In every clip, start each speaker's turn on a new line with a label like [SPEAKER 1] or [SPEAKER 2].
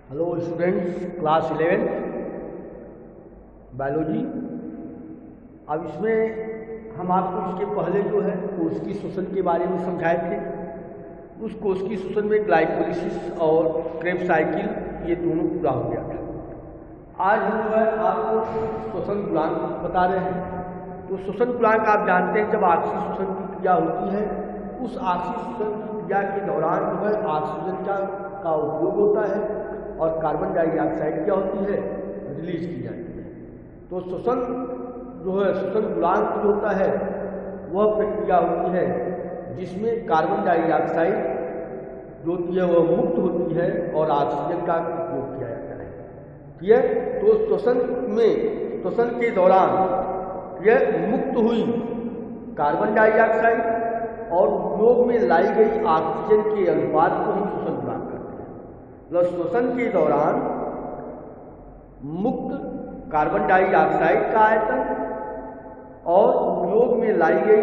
[SPEAKER 1] Hello students, class 11 biology. अब इसमें हम आपको इसके पहले जो है कोशिकीय श्वसन के बारे में समझाए थे। उस कोशिकीय श्वसन में ग्लाइकोलिसिस और क्रेब्स साइकिल ये दोनों पूरा हो गया था। आज हम जो है आपको श्वसन गुणांक बता रहे हैं। तो श्वसन गुणांक आप जानते हैं, जब ऑक्सीजन श्वसन की क्रिया होती है, उस ऑक्सीजन श्वसन की क्रिया के दौरान जो है ऑक्सीजन का उपयोग होता है और कार्बन डाइऑक्साइड क्या होती है, रिलीज की जाती है। तो श्वसन जो है श्वसन गुणांक जो होता है वह प्रक्रिया होती है जिसमें कार्बन डाइऑक्साइड जो होती है वह मुक्त होती है और ऑक्सीजन का उपयोग किया जाता है। क्लियर? तो श्वसन के दौरान यह मुक्त हुई कार्बन डाइऑक्साइड और उपयोग में लाई गई ऑक्सीजन के अनुपात को हम श्वसन गुणांक करते हैं। श्वसन के दौरान मुक्त कार्बन डाइऑक्साइड का आयतन और उपयोग में लाई गई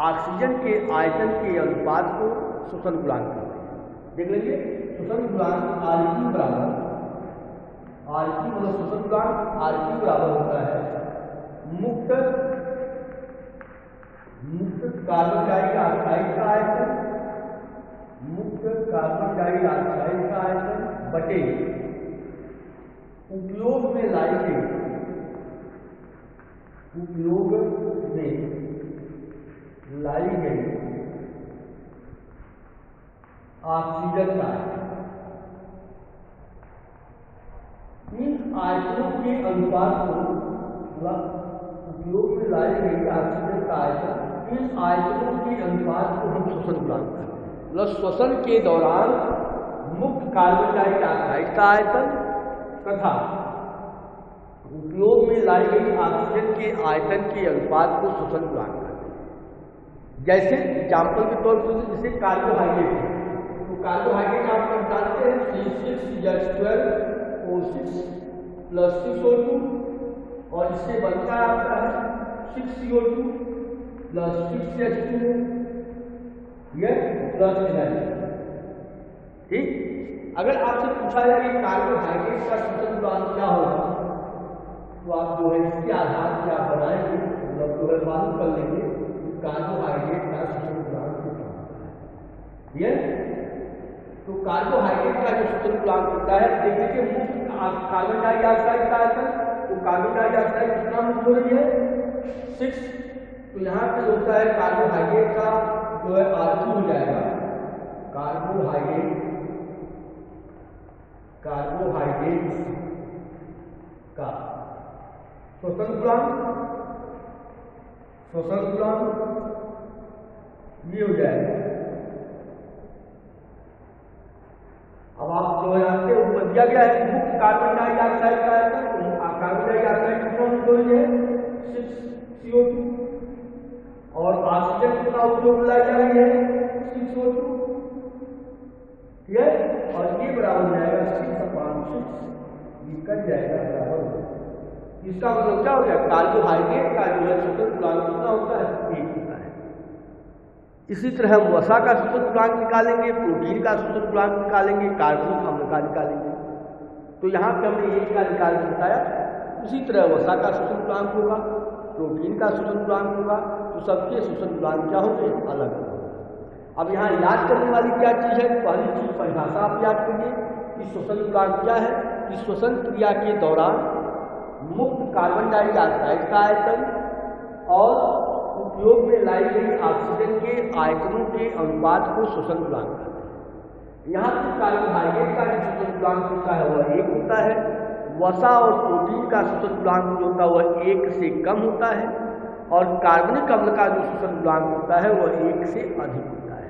[SPEAKER 1] ऑक्सीजन के आयतन के अनुपात को श्वसन गुणांक कहते हैं। देख लीजिए, श्वसन गुणांक आरटी बराबर मतलब श्वसन गुणांक आरटी बराबर होता है मुक्त कार्बन डाइऑक्साइड का आयतन, मुक्त कार्बन डाइऑक्साइड का आयतन बटे उपयोग में लाई गई ऑक्सीजन का आयतन। इन आयतनों के अनुपात को उपयोग में लाई गई ऑक्सीजन का आयतन, इन आयतनों के अनुपात को हम श्वसन गुणांक करते हैं। श्वसन के दौरान मुक्त कार्बन डाइऑक्साइड का आयतन तथा उपयोग में लाई गई ऑक्सीजन के आयतन के अनुपात को श्वसन गुणांक करते हैं। जैसे एग्जाम्पल के तौर पर जैसे कार्बोहाइड्रेट है, तो कार्बोहाइड्रेट आप लोग जानते हैं C6H12O6 + 6O2 और इससे बनता है आपका है 6CO2 + 6H2 यह प्लस एनर्जी। ठीक, अगर आपसे पूछा जाए कि कार्बोहाइड्रेट का श्वसन गुणांक क्या होगा, तो आप जो है इसके आधार पर आप बनाएंगे, मतलब जो है मालूम कर लेंगे कि कार्बोहाइड्रेट का श्वसन गुणांक कितना होता है। यह तो कार्बोहाइड्रेट का जो श्वसन गुणांक होता है, देख लीजिए मुक्त कार्बन डाइऑक्साइड का आयतन, तो कार्बन डाइऑक्साइड कितना मुक्त हो रही है 6, तो यहाँ पे होता है कार्बोहाइड्रेट का जो है R2 हो जाएगा कार्बोहाइड्रेट का श्वसन गुणांक ये हो जाएगा। अब आप जो जानते हो ऊपर दिया गया है मुक्त कार्बन डाइऑक्साइड का आयतन, कार्बन डाइऑक्साइड कितना मुक्त हो रही है 6CO2 और ऑक्सीजन कितना उपयोग लाई जा रही है 6O2। ठीक है, और ये बराबर हो जाएगा 6/6, ये कट जाएगा बराबर। इसका मतलब क्या हो गया, कार्बोहाइड्रेट का जो है श्वसन गुणांक कितना होता है 1 होता है। इसी तरह हम वसा का श्वसन गुणांक निकालेंगे, प्रोटीन का श्वसन गुणांक निकालेंगे, कार्बनिक अम्ल का निकालेंगे। तो यहाँ पे हमने एक का निकाल के बताया। उसी तरह वसा का श्वसन गुणांक होगा, प्रोटीन का श्वसन गुणांक होगा, तो सबके श्वसन गुणांक क्या होंगे, अलग होंगे। अब यहाँ याद करने वाली क्या चीज़ है, पहली चीज परिभाषा आप याद करिए कि श्वसन गुणांक क्या है। कि श्वसन क्रिया के दौरान मुक्त कार्बन डाइऑक्साइड का आयतन और उपयोग में लाई गई ऑक्सीजन के आयतनों के अनुपात को श्वसन गुणांक कहते हैं। यहाँ पर कार्बोहाइड्रेट का जो श्वसन गुणांक होता है वह 1 होता है, वसा और प्रोटीन का श्वसन गुणांक जो होता है वह 1 से कम होता है, और कार्बनिक अम्ल का जो श्वसन गुणांक होता है वह 1 से अधिक होता है।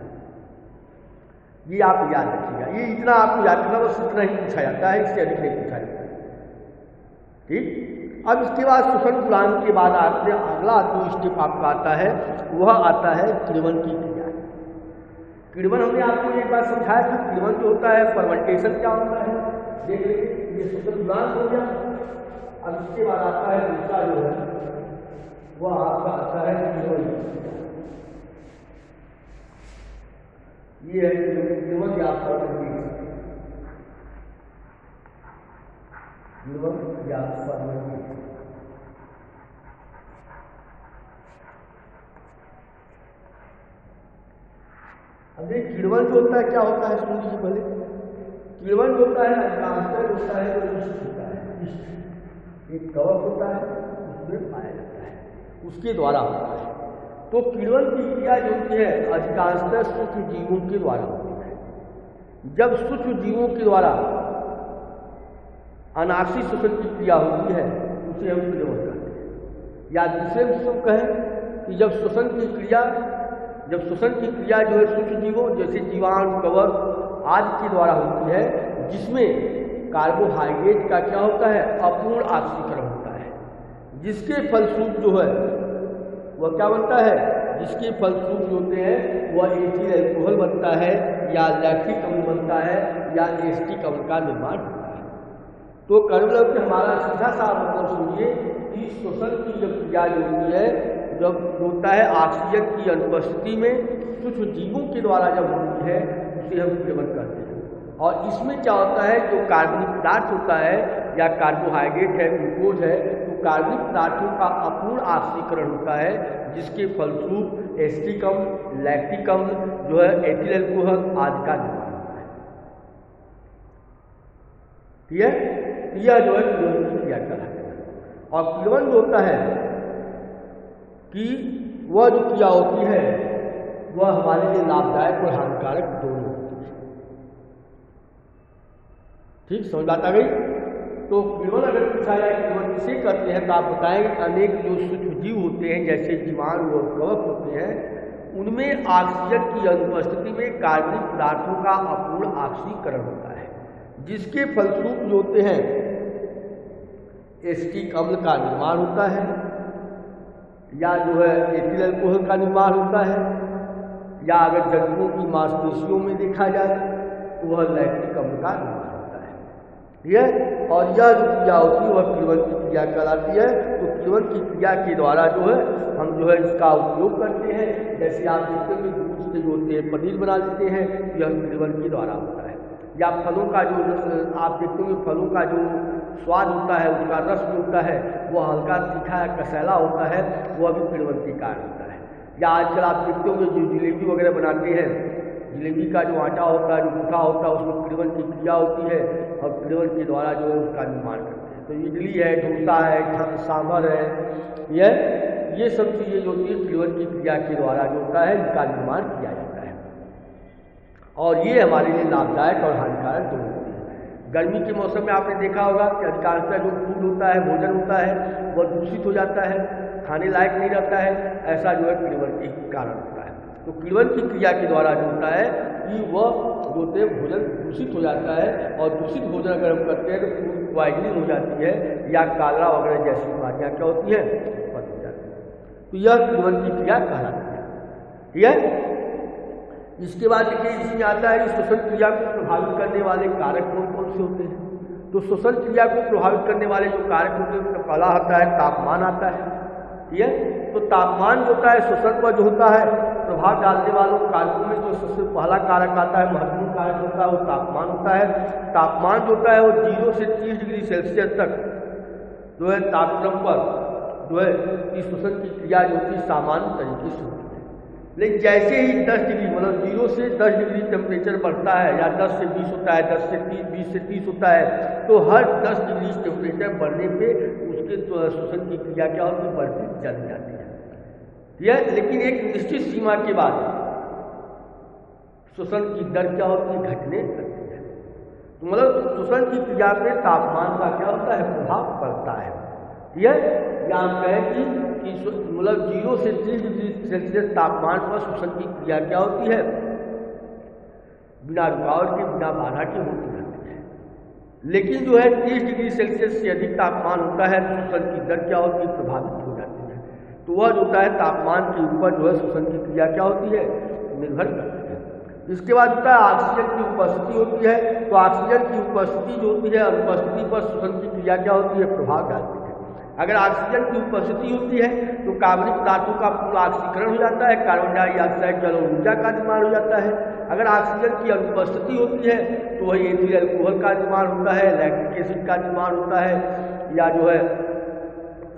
[SPEAKER 1] ये आप याद रखिएगा, ये इतना आपको याद करना, बस इतना ही पूछा जाता है, इससे अधिक नहीं पूछा जाता है। ठीक, अब इसके बाद श्वसन गुणांक के बाद आपने अगला जो स्टेप आपका आता है वह आता है किण्वन की क्रिया। किण्वन हमने आपको एक बार समझाया कि किण्वन जो होता है फर्मेंटेशन क्या होता है। देख लीजिए, ये श्वसन गुणांक हो गया। अब इसके बाद आता है दूसरा जो है वह आपका आता है किण्वन। ये है किण्वन, आप पढ़ सकते हैं। किण्वन या परमाणु। अब देखिए किण्वन जो होता है क्या होता है, सुन लीजिए पहले। किण्वन जो होता है ट्रांसफर होता है, जो इष्ट होता है, इष्ट एक कवच होता है, उसमें पाया जाता है, उसके द्वारा होता है। तो किण्वन की क्रिया जो होती है अधिकांशतः सूक्ष्म जीवों के द्वारा होती है। जब सूक्ष्म जीवों के द्वारा अनाशी श्वसन की क्रिया होती है उसे हम किण्वन कहते हैं। या दूसरे में कहें कि जब श्वसन की क्रिया जो है सूक्ष्म जीवों जैसे जीवाणु, कवक आदि के द्वारा होती है, जिसमें कार्बोहाइड्रेट का क्या होता है, अपूर्ण ऑक्सीकरण होता है, जिसके फलस्वरूप जो है वह क्या बनता है, जिसके फलस्वरूप जो होते हैं वह एथिल अल्कोहल बनता है, या लैक्टिक अम्ल बनता है, या एस्टिक अम्ल का निर्माण होता है। तो कर्मलव के हमारा सीधा सा मतलब सुनिए कि श्वसन की जब क्रिया जो होती है, जब होता है ऑक्सीजन की अनुपस्थिति में सूक्ष्म जीवों के द्वारा जब होती है उसे हम किण्वन कहते हैं। और इसमें क्या होता है, जो कार्बनिक पदार्थ होता है या कार्बोहाइड्रेट है, ग्लूकोज है, तो कार्बनिक पदार्थों का अपूर्ण ऑक्सीकरण होता है, जिसके फलस्वरूप एस्टिक अम्ल, लैक्टिक अम्ल जो है एथिल अल्कोहल आदि का निर्माण होता है। ठीक है, यह जो है किण्वन की क्रिया कहलाता है। और किण्वन जो होता है कि वह जो क्रिया होती है वह हमारे लिए लाभदायक और हानिकारक दोनों होती है। ठीक, समझ बात आ गई। तो किण्वन अगर पूछा जाए किण्वन किसे करते हैं, तो आप बताएंगे अनेक जो सूक्ष्म जीव होते हैं जैसे जीवाणु और कवक होते हैं, उनमें ऑक्सीजन की अनुपस्थिति में कार्बनिक पदार्थों का अपूर्ण ऑक्सीकरण होता है, जिसके फलस्वरूप जो होते हैं एस्टिक अम्ल का निर्माण होता है, या जो है एथिल अल्कोहल का निर्माण होता है, या अगर जंतुओं की मांसपेशियों में देखा जाए तो वह लैक्टिक अम्ल का निर्माण होता है। ठीक है, और यह जो क्रिया होती है वह किण्वन की क्रिया कहलाती है। तो किण्वन की क्रिया के द्वारा जो है हम जो है इसका उपयोग करते हैं। जैसे आप देखते हैं दूध से जो होते हैं पनीर बना लेते हैं, यह किण्वन के द्वारा होता है। या फलों का जो आप देखते होंगे फलों का जो स्वाद होता है, उसका रस जो होता है वह हल्का तीखा कसैला होता है, वह भी किण्वन के कारण होता है। या आजकल आप देखते होंगे जो जलेबी वगैरह बनाते हैं, जलेबी का जो आटा होता है, जो गुठा होता है, उसमें किण्वन की क्रिया होती है और किण्वन के द्वारा जो है उसका निर्माण करते हैं। तो इडली है, डोसा है, सांभर है, ये सब चीज़ें जो होती है किण्वन की क्रिया के द्वारा जो होता है इनका निर्माण किया जाता है। और ये हमारे लिए लाभदायक और हानिकारक दोनों होते हैं। गर्मी के मौसम में आपने देखा होगा कि अधिकांशतः जो फूड होता है, भोजन होता है, वह दूषित हो जाता है, खाने लायक नहीं रहता है। ऐसा जो है किण्वन के कारण होता है। तो किण्वन की क्रिया के द्वारा जो होता है कि वह जो होते हैं भोजन दूषित हो जाता है, और दूषित भोजन अगर हम करते हैं तो फूड पॉइजनिंग हो जाती है, या कालरा वगैरह जैसी बीमारियाँ क्या होती हैं, उत्पन्न हो जाती है। तो यह किण्वन की क्रिया कहलाती है। ठीक है, इसके बाद देखिए इसमें आता है कि श्वसन क्रिया को प्रभावित करने वाले कारक कौन कौन से होते हैं। तो श्वसन क्रिया को प्रभावित करने वाले जो कारक होते हैं उसका पहला आता है तापमान आता है। ठीक है, तो तापमान जो होता है श्वसन पर जो होता है प्रभाव डालने वालों कारकों में जो सबसे पहला कारक आता है, महत्वपूर्ण कारक होता है, वो तापमान होता है। तापमान जो होता है वो 0 से 30 डिग्री सेल्सियस तक जो है तापक्रम पर जो है इस श्वसन की क्रिया जो होती है सामान्य तरीके से होती है। लेकिन जैसे ही 10 डिग्री मतलब 0 से 10 डिग्री टेम्परेचर बढ़ता है, या 10 से 20 होता है, 10 से 30, 20 से 30 होता है, तो हर 10 डिग्री टेम्परेचर बढ़ने पे उसके श्वसन की क्रिया क्या होती है, बढ़ती चली जाती है। यह लेकिन एक निश्चित सीमा के बाद श्वसन की दर क्या होती है, घटने लगती है। तो मतलब श्वसन की क्रिया पे तापमान का क्या होता है, प्रभाव पड़ता है। ठीक है, या हम कहें कि मतलब 0 से 30 डिग्री सेल्सियस तापमान पर श्वसन की क्रिया क्या होती है, बिना रुकावट के, बिना बाधा के होती रहती है। लेकिन जो है 30 डिग्री सेल्सियस से अधिक तापमान होता है तो श्वसन की दर क्या होती है, प्रभावित हो जाती है। तो वह जो होता है तापमान के ऊपर जो है श्वसन की क्रिया क्या होती है, निर्भर करती है। इसके बाद होता है ऑक्सीजन की उपस्थिति होती है। तो ऑक्सीजन की उपस्थिति जो होती है, अनुपस्थिति पर श्वसन की क्रिया क्या होती है, प्रभाव डालती है। अगर ऑक्सीजन की उपस्थिति होती है तो कार्बनिक पदार्थों का पूर्ण ऑक्सीकरण हो जाता है, कार्बन डाइऑक्साइड जल और ऊर्जा का निर्माण हो जाता है। अगर ऑक्सीजन की अनुपस्थिति होती है तो वही एथिल अल्कोहल का निर्माण होता है, लैक्टिक एसिड का निर्माण होता है, या जो है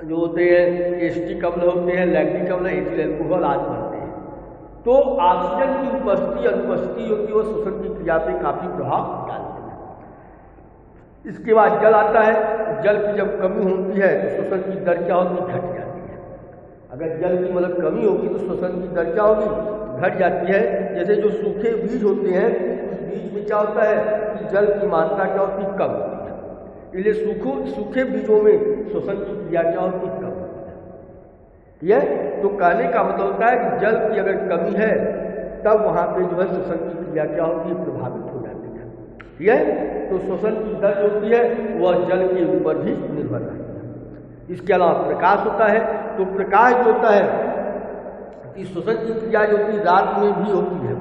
[SPEAKER 1] जो होते हैं एसिटिक अम्ल होते हैं, लैक्टिक अम्ल, एथिल अल्कोहल आदि बनते हैं। तो ऑक्सीजन की उपस्थिति अनुपस्थिति होती है वो श्वसन की क्रिया पे काफ़ी प्रभाव डालती है। इसके बाद जल आता है। जल की जब कमी होती है तो श्वसन की दर क्या होती है? घट जाती है। अगर जल की मतलब कमी होगी तो श्वसन की दर क्या होगी? घट जाती है। जैसे जो सूखे बीज होते हैं उस बीज में क्या होता है कि जल की मात्रा क्या होती है? कम होती है। इसलिए सूखे बीजों में श्वसन की क्रिया क्या होती है? कम होती है। ठीक है, तो कहने का मतलब होता है कि जल की अगर कमी है तब वहाँ पे जो है श्वसन की क्रिया क्या होती है? प्रभावित हो जाती है। ठीक है, तो श्वसन की दर जो होती है वह जल के ऊपर भी निर्भर रहती है। इसके अलावा प्रकाश होता है। तो प्रकाश जो होता है कि श्वसन की क्रिया जो होती है रात में भी होती है।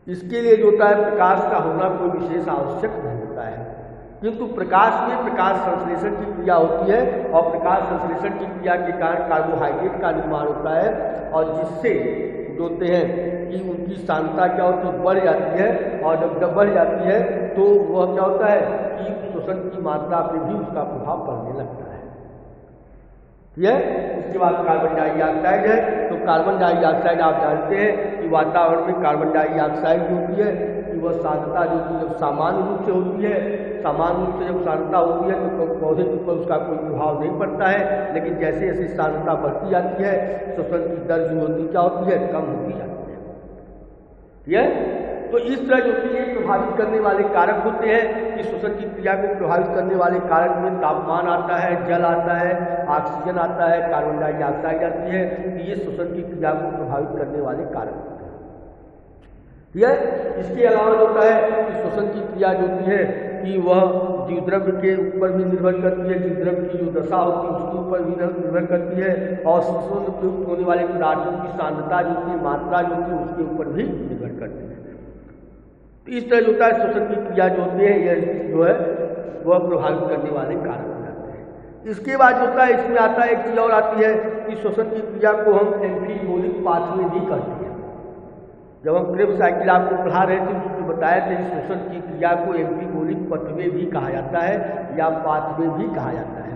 [SPEAKER 1] इसके लिए जो होता है प्रकाश का होना कोई विशेष आवश्यक नहीं होता है, किंतु प्रकाश में प्रकाश संश्लेषण की क्रिया होती है और प्रकाश संश्लेषण की क्रिया के कारण कार्बोहाइड्रेट का निर्माण होता है और जिससे जो होते हैं कि उनकी सांद्रता क्या होती है? बढ़ जाती है। और जब बढ़ जाती है तो वह क्या होता है कि श्वसन की मात्रा पे भी उसका प्रभाव पड़ने लगता है। ठीक है, इसके बाद कार्बन डाइऑक्साइड है। तो कार्बन डाइऑक्साइड आप जानते हैं कि वातावरण में कार्बन डाइऑक्साइड जो होती है कि वह सांद्रता जो कि जब सामान्य रूप से होती है, सामान्य रूप से जब सांद्रता होती है तो पौधे के ऊपर उसका कोई प्रभाव नहीं पड़ता है, लेकिन जैसे जैसे सांद्रता बढ़ती जाती है श्वसन की दर जो होती क्या होती है? कम होती जाती है। ठीक है, तो इस तरह जो कि ये प्रभावित करने वाले कारक होते हैं कि श्वसन की क्रिया को प्रभावित करने वाले कारक में तापमान आता है, जल आता है, ऑक्सीजन आता है, कार्बन डाइऑक्साइड आती है। ये श्वसन की क्रिया को प्रभावित करने वाले कारक होते हैं। ठीक है, इसके अलावा जो होता है कि श्वसन की क्रिया जो होती है कि वह जीवद्रव्य के ऊपर भी निर्भर करती है, जीवद्रव्य की जो दशा होती है उसके ऊपर भी निर्भर करती है और श्वसन में प्रयुक्त होने वाले पदार्थों की सांद्रता जो होती है, मात्रा जो होती है उसके ऊपर भी निर्भर करती है। तो इस तरह जो होता है श्वसन की क्रिया जो होती है यह जो है वह प्रभावित करने वाले कारक हो जाते हैं। इसके बाद जो होता है इसमें आता है एक चीज़ और आती है कि श्वसन की क्रिया को हम एम्फीबोलिक पाथवे भी कहते हैं। जब हम क्रेब साइकिल आपको पढ़ा रहे थे उसमें बताया था कि श्वसन की क्रिया को एम्फीबोलिक पाथवे भी कहा जाता है या पाथवे भी कहा जाता है।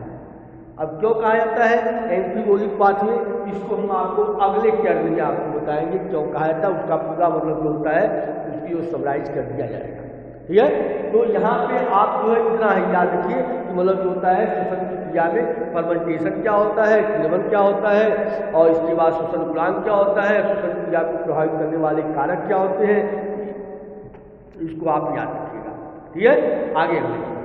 [SPEAKER 1] अब क्यों कहा जाता है एम्फीबोलिक पाथवे? इसको हम आपको अगले चरण में आपको बताएंगे क्यों कहा जाता है। उसका पूरा मतलब जो होता है उसकी वो समराइज कर दिया जाएगा। ठीक है, तो यहाँ पे आप जो है इतना ही याद रखिए कि मतलब जो होता है श्वसन की क्रिया में फर्मेंटेशन क्या होता है, किण्वन क्या होता है और इसके बाद श्वसन गुणांक क्या होता है, श्वसन क्रिया को प्रभावित करने वाले कारक क्या होते हैं, इसको आप याद रखिएगा। ठीक है, आगे बढ़िए।